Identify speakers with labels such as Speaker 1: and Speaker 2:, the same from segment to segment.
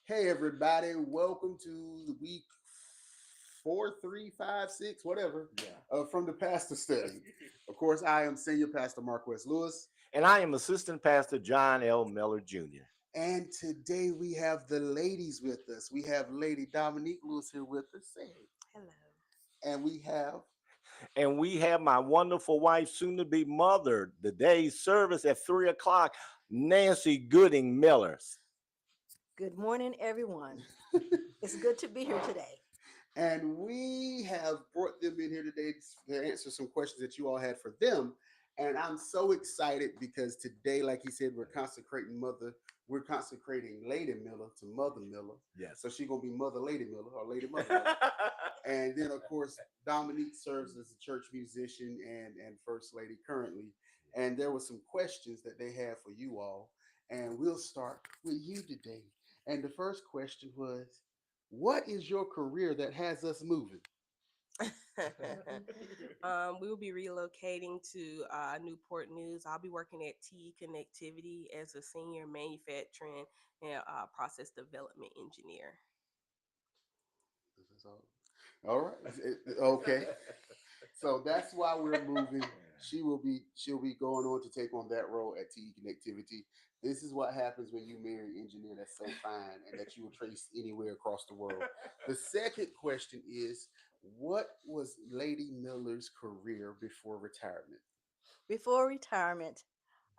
Speaker 1: Hey everybody, welcome to the week 4, 3, 5, 6, whatever, from the pastor study. Of course, I am Senior Pastor Marques Lewis,
Speaker 2: And I am Assistant Pastor John L. Miller Jr.
Speaker 1: and today we have the ladies with us. We have Lady Dominique Lewis here with us,
Speaker 3: Hello.
Speaker 1: and we have
Speaker 2: And we have my wonderful wife, soon to be mother, the day's service at 3 o'clock, Nancy Gooding Miller.
Speaker 3: Good morning, everyone. It's good to be here today.
Speaker 1: and we have brought them in here today to answer some questions that you all had for them. And I'm so excited because today, like he said, we're consecrating Lady Miller to Mother Miller.
Speaker 2: Yes.
Speaker 1: So she's gonna be Mother Lady Miller or Lady Mother Miller. And then of course Dominique serves as a church musician and first lady currently. And there were some questions that they had for you all. And we'll start with you today. And the first question was, what is your career that has us moving?
Speaker 4: We will be relocating to Newport News. I'll be working at TE Connectivity as a senior manufacturing and process development engineer.
Speaker 1: This is all right. Okay. So that's why we're moving. She'll be going on to take on that role at TE Connectivity. This is what happens when you marry an engineer that's so fine and that you will trace anywhere across the world. The second question is, what was Lady Miller's career before retirement?
Speaker 3: Before retirement,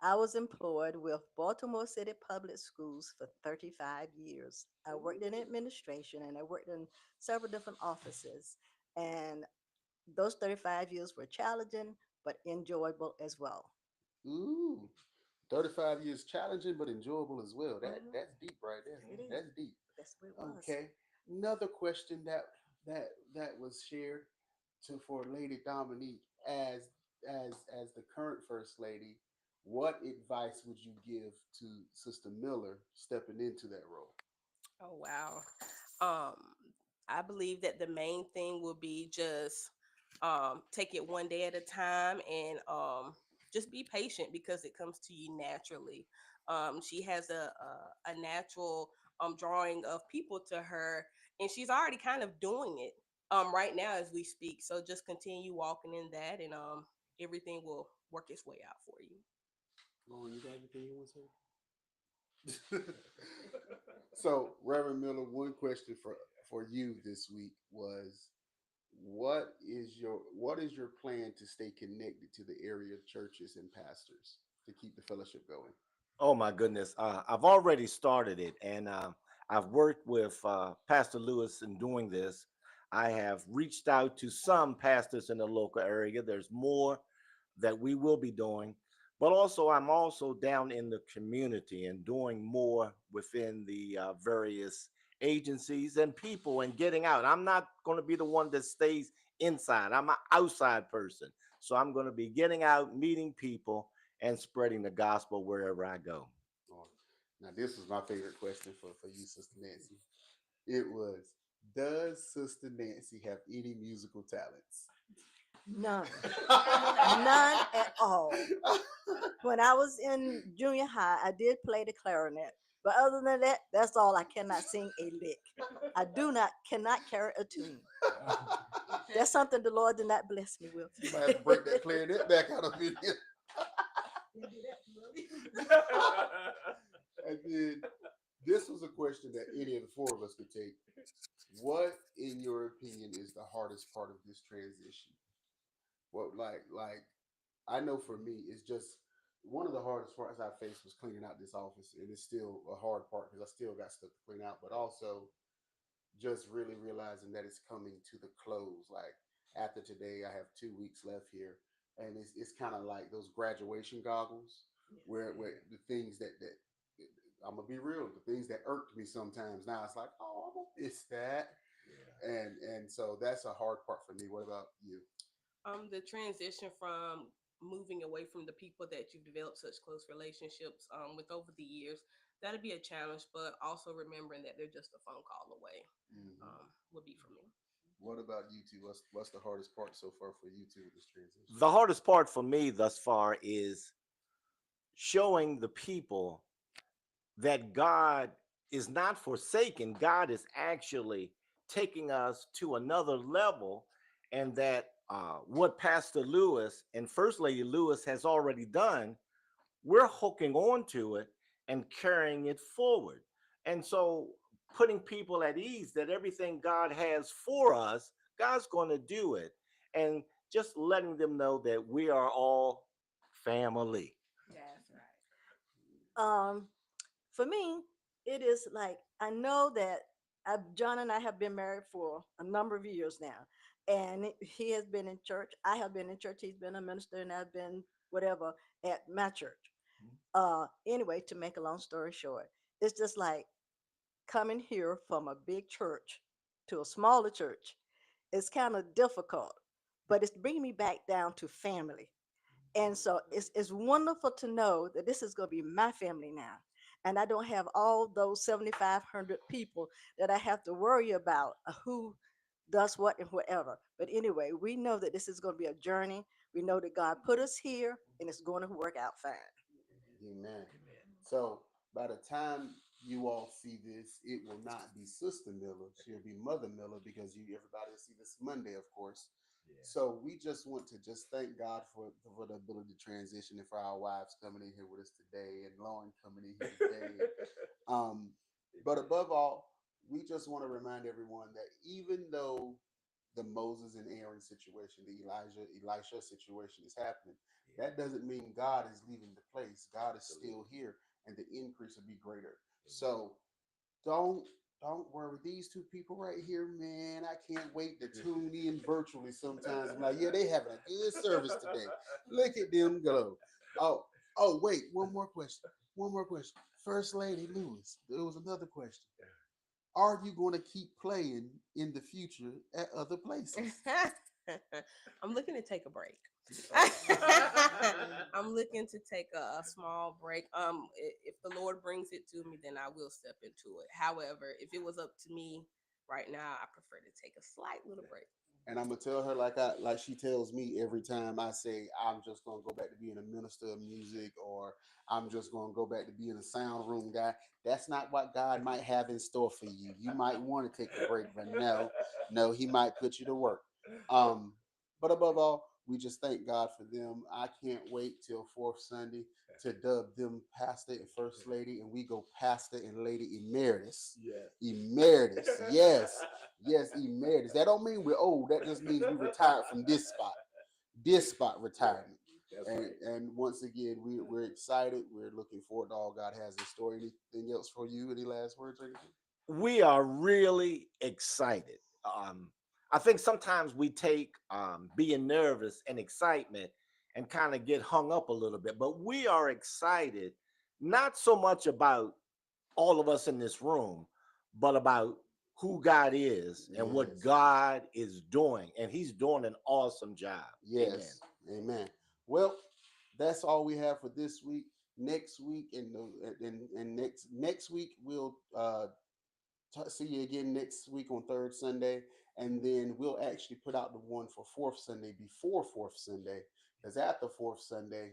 Speaker 3: I was employed with Baltimore City Public Schools for 35 years. I worked in administration and I worked in several different offices. And those 35 years were challenging, but enjoyable as well.
Speaker 1: Ooh, 35 years challenging but enjoyable as well.
Speaker 3: Mhm.
Speaker 1: That's deep right there.
Speaker 3: It is.
Speaker 1: That's deep.
Speaker 3: That's what it was.
Speaker 1: Okay. Another question that was shared to for Lady Dominique as the current first lady. What advice would you give to Sister Miller stepping into that role?
Speaker 4: Oh wow. Um, I believe that the main thing will be just take it one day at a time and just be patient because it comes to you naturally. She has a natural drawing of people to her, and she's already kind of doing it right now as we speak. So just continue walking in that, and everything will work its way out for you.
Speaker 1: Lauren, you got anything you want to say? So, Reverend Miller, one question for you this week was, what is your plan to stay connected to the area churches and pastors to keep the fellowship going?
Speaker 2: Oh, my goodness. I've already started it, and I've worked with Pastor Lewis in doing this. I have reached out to some pastors in the local area. There's more that we will be doing, but also I'm also down in the community and doing more within the various agencies and people and getting out. I'm not going to be the one that stays inside. I'm an outside person. So I'm going to be getting out, meeting people, and spreading the gospel wherever I go.
Speaker 1: Oh, now, this was my favorite question for you, Sister Nancy. It was, does Sister Nancy have any musical talents?
Speaker 3: None. None at all. When I was in junior high, I did play the clarinet. But other than that, that's all. I cannot sing a lick. I do not cannot carry a tune. That's something the Lord did not bless me with.
Speaker 1: You might have to break that clarinet back out of it. And then this was a question that any of the four of us could take. What, in your opinion, is the hardest part of this transition? What, like I know for me, it's just one of the hardest parts I faced was cleaning out this office, and it's still a hard part because I still got stuff to clean out. But also, just really realizing that it's coming to the close. Like after today, I have 2 weeks left here, and it's kind of like those graduation goggles, where the things that I'm gonna be real, the things that irked me sometimes. Now it's like, oh, I'm gonna miss that, and so that's a hard part for me. What about you?
Speaker 4: The transition from moving away from the people that you've developed such close relationships with over the years, that'll be a challenge, but also remembering that they're just a phone call away
Speaker 1: Hmm.
Speaker 4: would be for me.
Speaker 1: What about you two? What's the hardest part so far for you two with this transition?
Speaker 2: The hardest part for me thus far is showing the people that God is not forsaken. God is actually taking us to another level, and that what Pastor Lewis and First Lady Lewis has already done, we're hooking on to it and carrying it forward. And so putting people at ease that everything God has for us, God's going to do it. And just letting them know that we are all family.
Speaker 4: That's right.
Speaker 3: Um, for me, it is like I know that John and I have been married for a number of years now, and he has been in church. I have been in church. He's been a minister, and I've been whatever at my church. Anyway, to make a long story short, it's just like coming here from a big church to a smaller church. It's kind of difficult, but it's bringing me back down to family. And so it's wonderful to know that this is going to be my family now. And I don't have all those 7,500 people that I have to worry about who does what and whatever. But anyway, we know that this is going to be a journey. We know that God put us here and it's going to work out fine.
Speaker 1: Amen. So by the time you all see this, it will not be Sister Miller. She'll be Mother Miller because everybody will see this Monday, of course. So we just want to just thank God for the ability to transition and for our wives coming in here with us today and Lauren coming in here today. Um, but above all, we just want to remind everyone that even though the Moses and Aaron situation, the Elisha situation is happening, that doesn't mean God is leaving the place. God is still here, and the increase will be greater. So don't don't worry. These two people right here, man, I can't wait to tune in virtually sometimes. I'm like, yeah, they having a good service today. Look at them go. Oh, oh, wait, one more question. One more question. First Lady Lewis, there was another question. Are you going to keep playing in the future at other places?
Speaker 4: I'm looking to take a break. I'm looking to take a small break. If the Lord brings it to me, then I will step into it. However, if it was up to me right now, I prefer to take a slight little break.
Speaker 1: And I'm gonna tell her like she tells me every time I say I'm just gonna go back to being a minister of music or I'm just gonna go back to being a sound room guy. That's not what God might have in store for you. You might want to take a break, but no, no, He might put you to work. Um, but above all, we just thank God for them. I can't wait till fourth Sunday to dub them pastor and first lady, and we go pastor and lady emeritus. Emeritus, yes. Yes, emeritus. That don't mean we're old. That just means we retired from this spot. This spot retirement. And once again, we're excited. We're looking forward to all God has in store. Anything else for you? Any last words or anything?
Speaker 2: We are really excited. I think sometimes we take being nervous and excitement and kind of get hung up a little bit, but we are excited not so much about all of us in this room, but about who God is and what
Speaker 1: Yes.
Speaker 2: God is doing. And He's doing an awesome job.
Speaker 1: Yes. Amen. Well, that's all we have for this week. Next week and next week we'll see you again next week on third Sunday, and then we'll actually put out the one for fourth Sunday before fourth Sunday, because after fourth Sunday,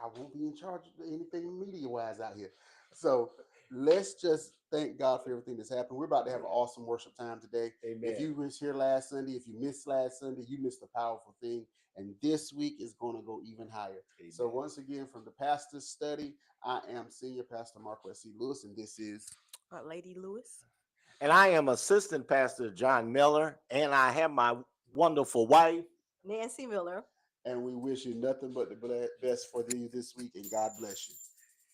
Speaker 1: I won't be in charge of anything media wise out here. So let's just thank God for everything that's happened. We're about to have an awesome worship time today. If you was here last Sunday, if you missed last Sunday, you missed a powerful thing. And this week is going to go even higher. Amen. So once again, from the pastor's study, I am Senior Pastor Marques C. Lewis, and this is
Speaker 4: Lady Lewis.
Speaker 2: And I am Assistant Pastor John Miller, and I have my wonderful wife,
Speaker 3: Nancy Miller.
Speaker 1: and we wish you nothing but the best for you this week, and God bless you.